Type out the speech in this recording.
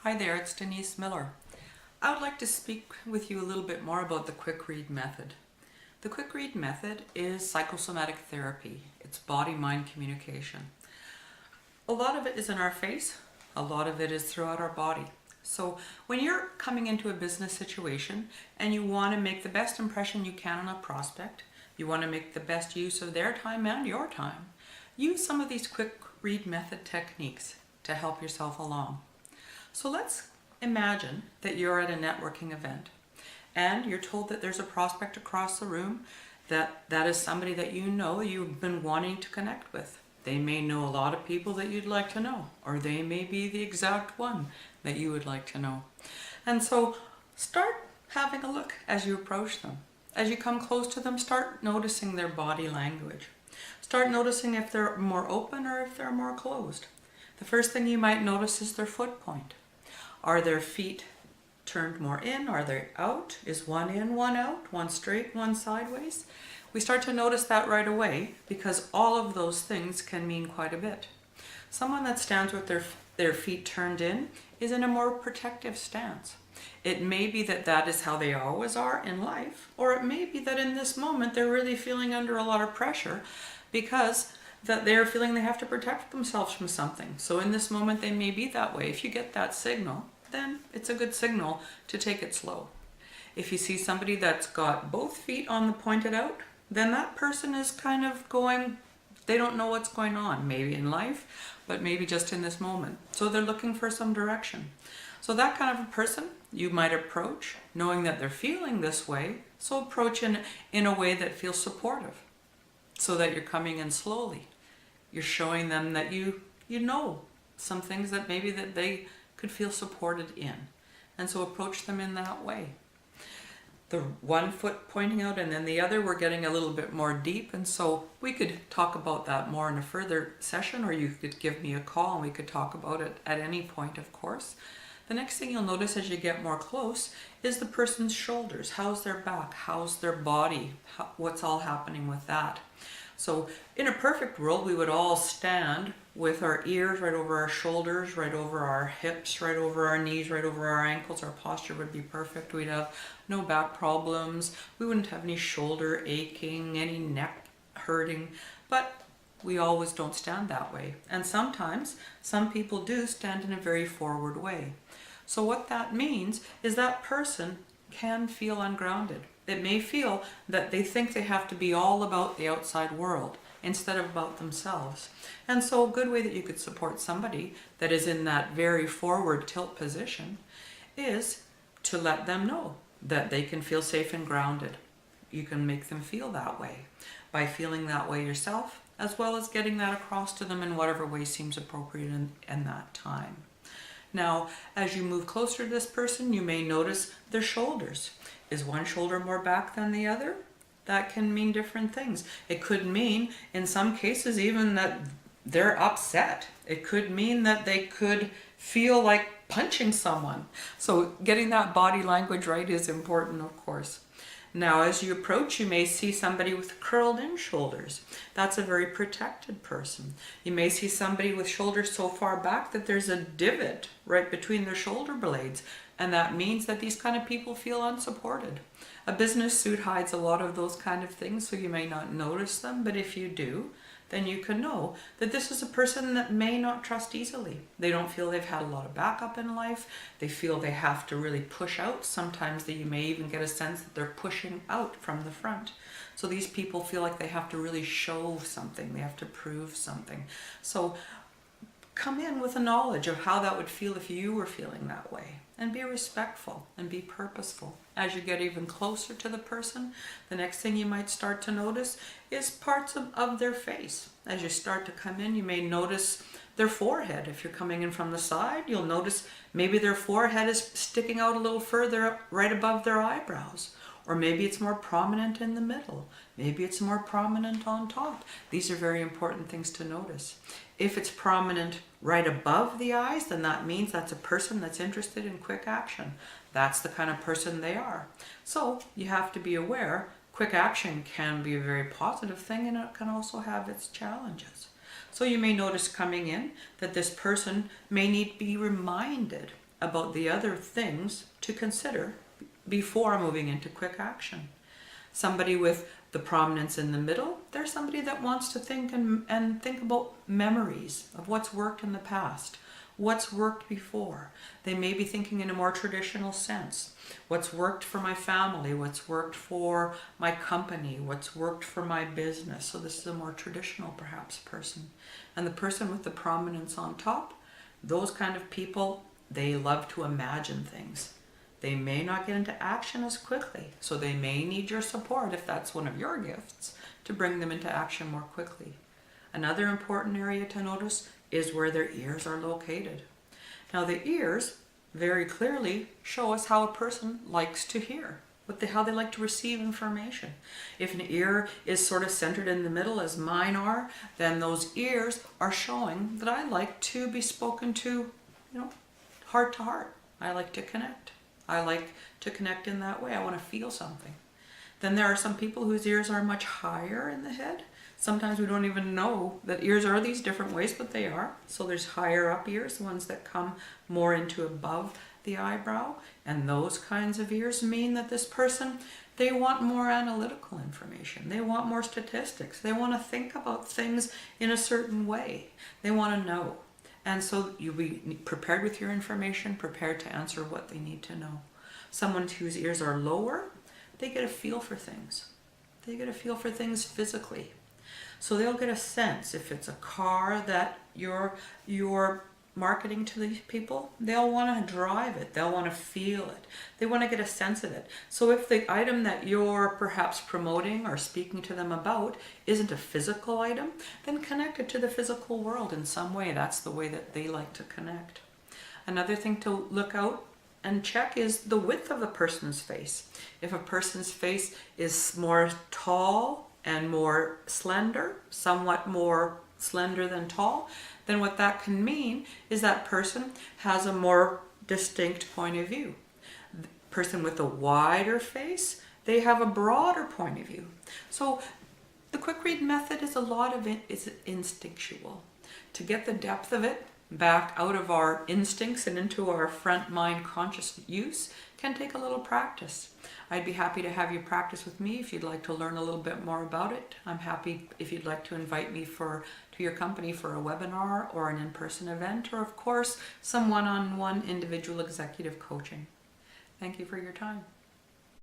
Hi there, it's Denise Miller. I would like to speak with you a little bit more about the QuickRead Method. The QuickRead Method is psychosomatic therapy. It's body-mind communication. A lot of it is in our face, a lot of it is throughout our body. So when you're coming into a business situation and you want to make the best impression you can on a prospect, you want to make the best use of their time and your time, use some of these QuickRead Method techniques to help yourself along. So let's imagine that you're at a networking event and you're told that there's a prospect across the room that is somebody that you know you've been wanting to connect with. They may know a lot of people that you'd like to know, or they may be the exact one that you would like to know. And so start having a look as you approach them. As you come close to them, start noticing their body language. Start noticing if they're more open or if they're more closed. The first thing you might notice is their foot point. Are their feet turned more in? Are they out? Is one in, one out? One straight, one sideways? We start to notice that right away because all of those things can mean quite a bit. Someone that stands with their feet turned in is in a more protective stance. It may be that that is how they always are in life, or it may be that in this moment they're really feeling under a lot of pressure because that they're feeling they have to protect themselves from something. So in this moment they may be that way. If you get that signal, then it's a good signal to take it slow. If you see somebody that's got both feet on the pointed out, then that person is kind of going, they don't know what's going on, maybe in life, but maybe just in this moment. So they're looking for some direction. So that kind of a person you might approach knowing that they're feeling this way, so approach in a way that feels supportive, so that you're coming in slowly. You're showing them that you know some things that maybe that they could feel supported in. And so approach them in that way. The one foot pointing out and then the other, we're getting a little bit more deep, and so we could talk about that more in a further session, or you could give me a call and we could talk about it at any point, of course. The next thing you'll notice as you get more close is the person's shoulders. How's their back? How's their body? What's all happening with that? So in a perfect world, we would all stand with our ears right over our shoulders, right over our hips, right over our knees, right over our ankles. Our posture would be perfect. We'd have no back problems. We wouldn't have any shoulder aching, any neck hurting, but we always don't stand that way. And sometimes some people do stand in a very forward way. So what that means is that person can feel ungrounded. It may feel that they think they have to be all about the outside world instead of about themselves. And so a good way that you could support somebody that is in that very forward tilt position is to let them know that they can feel safe and grounded. You can make them feel that way by feeling that way yourself, as well as getting that across to them in whatever way seems appropriate in that time. Now, as you move closer to this person, you may notice their shoulders. Is one shoulder more back than the other? That can mean different things. It could mean, in some cases, even that they're upset. It could mean that they could feel like punching someone. So getting that body language right is important, of course. Now, as you approach, you may see somebody with curled in shoulders. That's a very protected person. You may see somebody with shoulders so far back that there's a divot right between their shoulder blades. And that means that these kind of people feel unsupported. A business suit hides a lot of those kind of things, so you may not notice them, but if you do, then you can know that this is a person that may not trust easily. They don't feel they've had a lot of backup in life. They feel they have to really push out. Sometimes that you may even get a sense that they're pushing out from the front. So these people feel like they have to really show something. They have to prove something. So come in with a knowledge of how that would feel if you were feeling that way, and be respectful and be purposeful. As you get even closer to the person, the next thing you might start to notice is parts of their face. As you start to come in, you may notice their forehead. If you're coming in from the side, you'll notice maybe their forehead is sticking out a little further right above their eyebrows. Or maybe it's more prominent in the middle. Maybe it's more prominent on top. These are very important things to notice. If it's prominent right above the eyes, then that means that's a person that's interested in quick action. That's the kind of person they are. So you have to be aware, quick action can be a very positive thing, and it can also have its challenges. So you may notice coming in that this person may need to be reminded about the other things to consider before moving into quick action. Somebody with the prominence in the middle, they're somebody that wants to think and think about memories of what's worked in the past, what's worked before. They may be thinking in a more traditional sense. What's worked for my family, what's worked for my company, what's worked for my business. So this is a more traditional perhaps person. And the person with the prominence on top, those kind of people, they love to imagine things. They may not get into action as quickly, so they may need your support if that's one of your gifts to bring them into action more quickly. Another important area to notice is where their ears are located. Now the ears very clearly show us how a person likes to hear, how they like to receive information. If an ear is sort of centered in the middle as mine are, then those ears are showing that I like to be spoken to, heart to heart. I like to connect. I like to connect in that way. I want to feel something. Then there are some people whose ears are much higher in the head. Sometimes we don't even know that ears are these different ways, but they are. So there's higher up ears, the ones that come more into above the eyebrow. And those kinds of ears mean that this person, they want more analytical information. They want more statistics. They want to think about things in a certain way. They want to know. And so you'll be prepared with your information, prepared to answer what they need to know. Someone whose ears are lower, they get a feel for things. They get a feel for things physically. So they'll get a sense if it's a car that you're marketing to these people, they'll want to drive it. They'll want to feel it. They want to get a sense of it. So if the item that you're perhaps promoting or speaking to them about isn't a physical item, then connect it to the physical world in some way. That's the way that they like to connect. Another thing to look out and check is the width of a person's face. If a person's face is more tall and more slender, somewhat more slender than tall, then what that can mean is that person has a more distinct point of view. The person with a wider face, they have a broader point of view. So the quick read method is a lot of it is instinctual. To get the depth of it back out of our instincts and into our front mind conscious use can take a little practice. I'd be happy to have you practice with me if you'd like to learn a little bit more about it. I'm happy if you'd like to invite me to your company for a webinar or an in-person event, or of course some one-on-one individual executive coaching. Thank you for your time.